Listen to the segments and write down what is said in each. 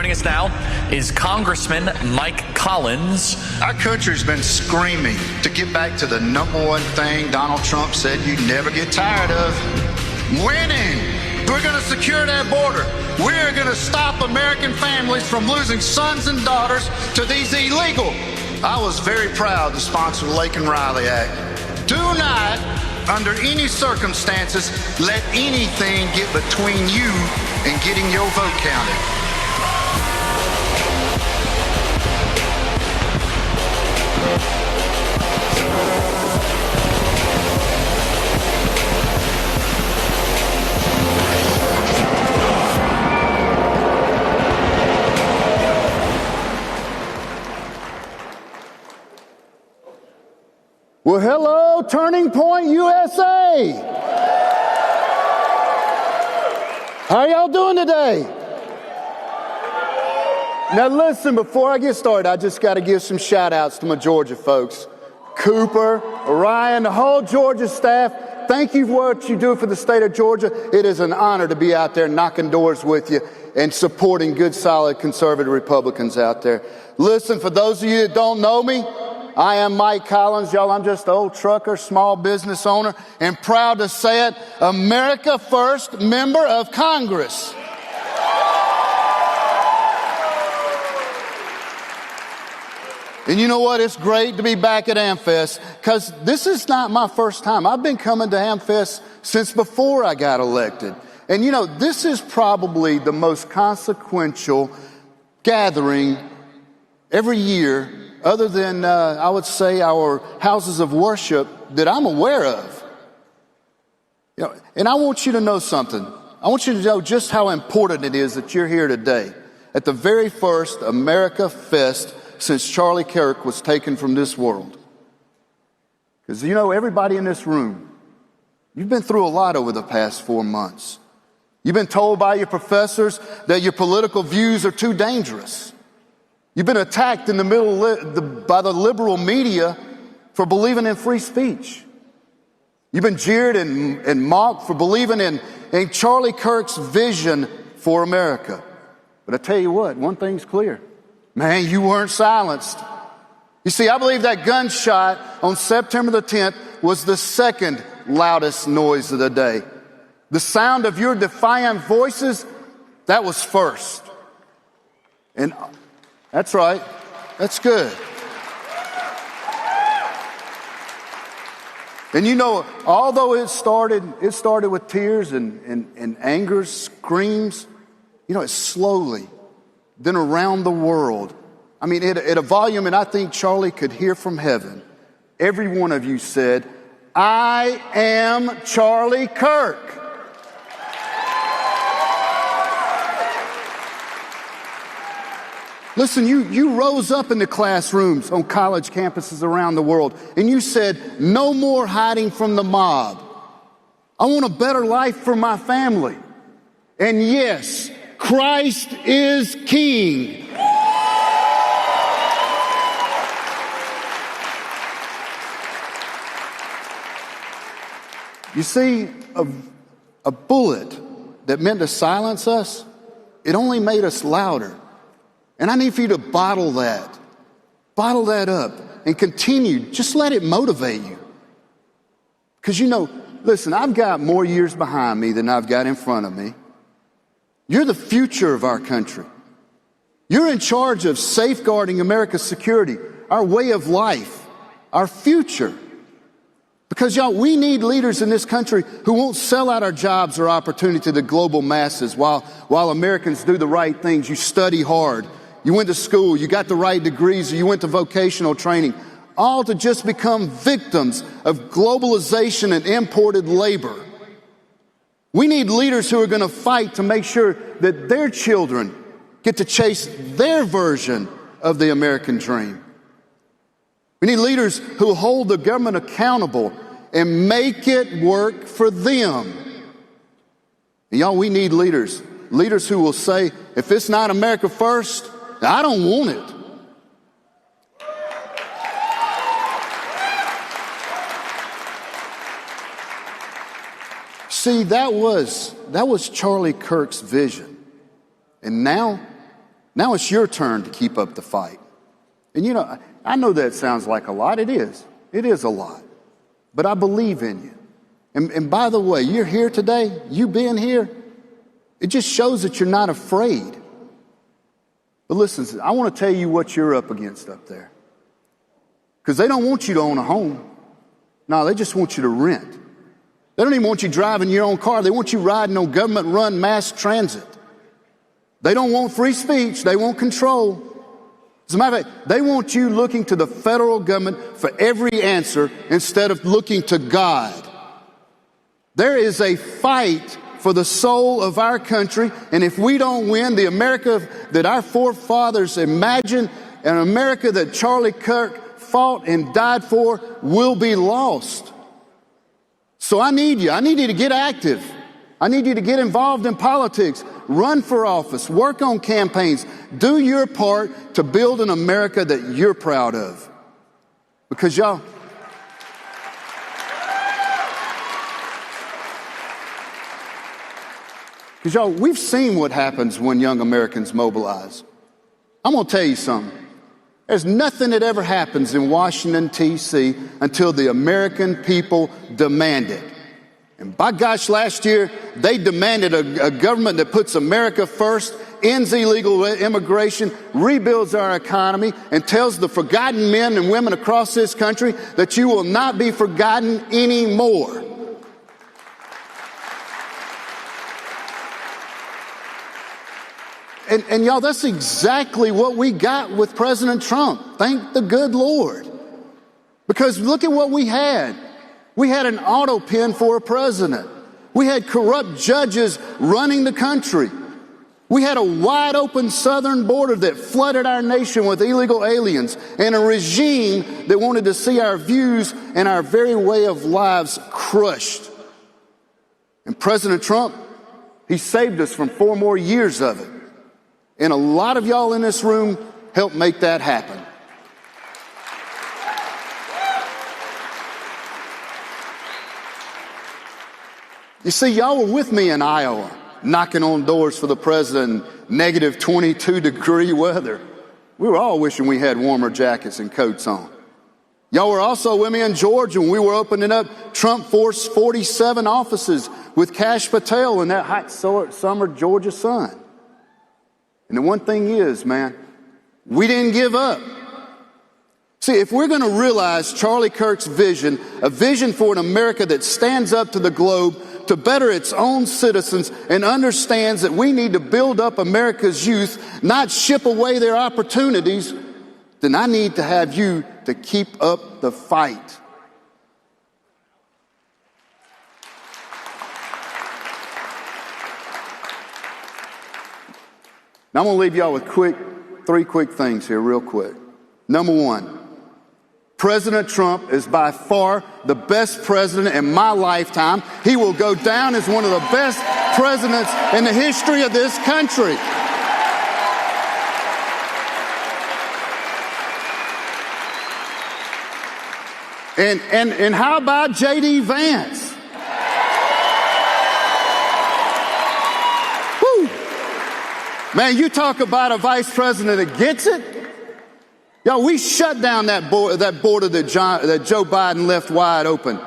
Joining us now is Congressman Mike Collins. Our country's been screaming to get back to the #1 thing Donald Trump said you'd never get tired of: winning. We're going to secure that border. We're going to stop American families from losing sons and daughters to these illegal. I was very proud to sponsor the Lake and Riley Act. Do not, under any circumstances, let anything get between you and getting your vote counted. Well, hello, Turning Point USA. How y'all doing today? Now listen, before I get started, I just got to give some shout outs to my Georgia folks. Cooper, Ryan, the whole Georgia staff, thank you for what you do for the state of Georgia. It is an honor to be out there knocking doors with you and supporting good, solid, conservative Republicans out there. Listen, for those of you that don't know me, I am Mike Collins, y'all. I'm just an old trucker, small business owner, and proud to say it, America First member of Congress. And you know what? It's great to be back at AmericaFest, because this is not my first time. I've been coming to AmericaFest since before I got elected. And you know, this is probably the most consequential gathering every year, other than, I would say, our houses of worship that I'm aware of. You know, and I want you to know something. I want you to know just how important it is that you're here today at the very first AmericaFest since Charlie Kirk was taken from this world. Because, you know, everybody in this room, you've been through a lot over the past 4 months. You've been told by your professors that your political views are too dangerous. You've been attacked in the by the liberal media for believing in free speech. You've been jeered and mocked for believing in Charlie Kirk's vision for America. But I tell you what, one thing's clear. Man, you weren't silenced. You see, I believe that gunshot on September the 10th was the second loudest noise of the day. The sound of your defiant voices, that was first. And that's right. That's good. And you know, although it started with tears and anger, screams, you know, it slowly, then around the world, I mean, at a volume, and I think Charlie could hear from heaven, every one of you said, "I am Charlie Kirk." Listen, you rose up in the classrooms on college campuses around the world, and you said, "No more hiding from the mob. I want a better life for my family. And yes, Christ is King." You see, a bullet that meant to silence us, it only made us louder. And I need for you to bottle that up and continue. Just let it motivate you. Because you know, listen, I've got more years behind me than I've got in front of me. You're the future of our country. You're in charge of safeguarding America's security, our way of life, our future. Because y'all, we need leaders in this country who won't sell out our jobs or opportunity to the global masses while Americans do the right things. You study hard. You went to school, you got the right degrees, or you went to vocational training, all to just become victims of globalization and imported labor. We need leaders who are going to fight to make sure that their children get to chase their version of the American dream. We need leaders who hold the government accountable and make it work for them. And y'all, we need leaders who will say, if it's not America first, I don't want it. See, that was Charlie Kirk's vision. And now Now it's your turn to keep up the fight. And you know, I know that sounds like a lot. It is. It is a lot. But I believe in you. And by the way, you're here today, you being here, it just shows that you're not afraid. But listen, I want to tell you what you're up against up there. Because they don't want you to own a home. No, they just want you to rent. They don't even want you driving your own car. They want you riding on government-run mass transit. They don't want free speech. They want control. As a matter of fact, they want you looking to the federal government for every answer instead of looking to God. There is a fight for the soul of our country, and if we don't win, the America that our forefathers imagined, an America that Charlie Kirk fought and died for, will be lost. So I need you. I need you to get active. I need you to get involved in politics, run for office, work on campaigns, do your part to build an America that you're proud of. Because y'all, we've seen what happens when young Americans mobilize. I'm going to tell you something. There's nothing that ever happens in Washington, D.C. until the American people demand it. And by gosh, last year, they demanded a government that puts America first, ends illegal immigration, rebuilds our economy, and tells the forgotten men and women across this country that you will not be forgotten anymore. And y'all, that's exactly what we got with President Trump. Thank the good Lord. Because look at what we had. We had an auto pen for a president. We had corrupt judges running the country. We had a wide open southern border that flooded our nation with illegal aliens, and a regime that wanted to see our views and our very way of lives crushed. And President Trump, he saved us from 4 more years of it. And a lot of y'all in this room helped make that happen. You see, y'all were with me in Iowa, knocking on doors for the president in negative 22-degree weather. We were all wishing we had warmer jackets and coats on. Y'all were also with me in Georgia when we were opening up Trump Force 47 offices with Kash Patel in that hot summer Georgia sun. And the one thing is, man, we didn't give up. See, if we're going to realize Charlie Kirk's vision, a vision for an America that stands up to the globe to better its own citizens and understands that we need to build up America's youth, not ship away their opportunities, then I need to have you to keep up the fight. Now I'm going to leave y'all with 3 quick things here real quick. Number 1, President Trump is by far the best president in my lifetime. He will go down as one of the best presidents in the history of this country. And how about J.D. Vance? Woo! Man, you talk about a vice president that gets it. Y'all, we shut down that border that Joe Biden left wide open.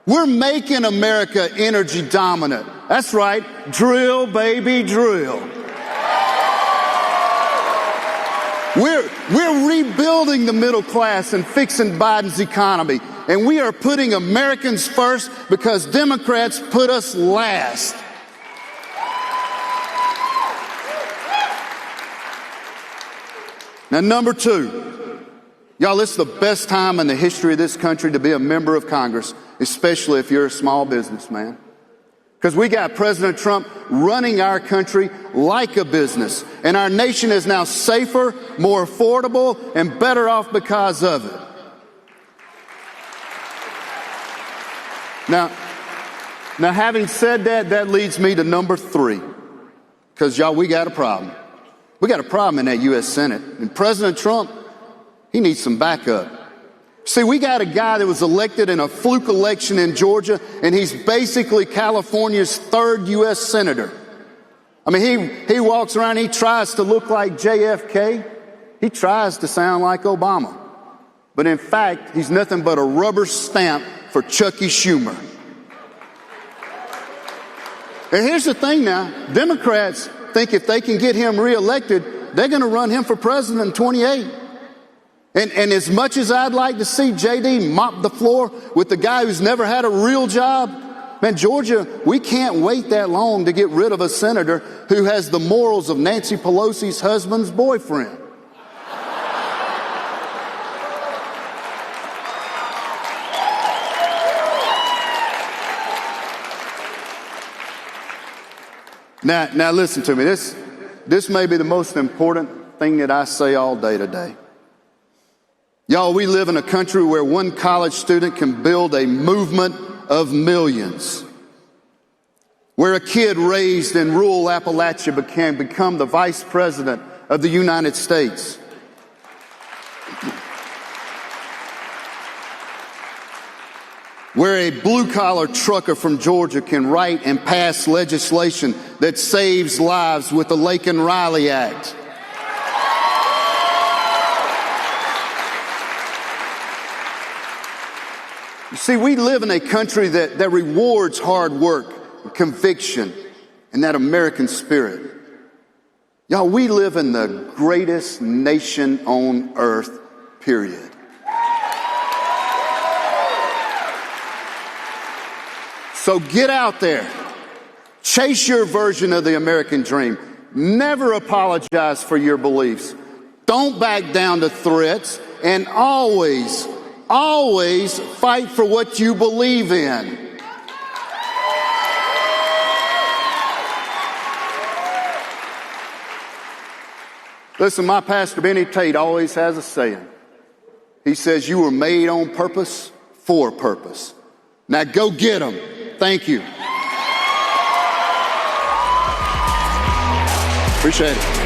We're making America energy dominant. That's right. Drill, baby, drill. We're rebuilding the middle class and fixing Biden's economy. And we are putting Americans first because Democrats put us last. Now, number 2, y'all, it's the best time in the history of this country to be a member of Congress, especially if you're a small businessman. Because we got President Trump running our country like a business. And our nation is now safer, more affordable, and better off because of it. Now having said that, that leads me to number 3. Because, y'all, we got a problem. We got a problem in that U.S. Senate. And President Trump, he needs some backup. See, we got a guy that was elected in a fluke election in Georgia, and he's basically California's 3rd U.S. senator. I mean, he walks around, he tries to look like JFK. He tries to sound like Obama. But in fact, he's nothing but a rubber stamp for Chucky Schumer. And here's the thing now, Democrats think if they can get him reelected, they're going to run him for president in 28. And as much as I'd like to see JD mop the floor with the guy who's never had a real job, man, Georgia, we can't wait that long to get rid of a senator who has the morals of Nancy Pelosi's husband's boyfriend. Now listen to me. This may be the most important thing that I say all day today. Y'all, we live in a country where one college student can build a movement of millions. Where a kid raised in rural Appalachia can become the vice president of the United States. Where a blue-collar trucker from Georgia can write and pass legislation that saves lives with the Laken Riley Act. You see, we live in a country that rewards hard work, conviction, and that American spirit. Y'all, we live in the greatest nation on earth, period. So get out there. Chase your version of the American dream. Never apologize for your beliefs. Don't back down to threats. And always fight for what you believe in. Listen, my pastor, Benny Tate, always has a saying. He says, you were made on purpose for purpose. Now go get them. Thank you. Appreciate it.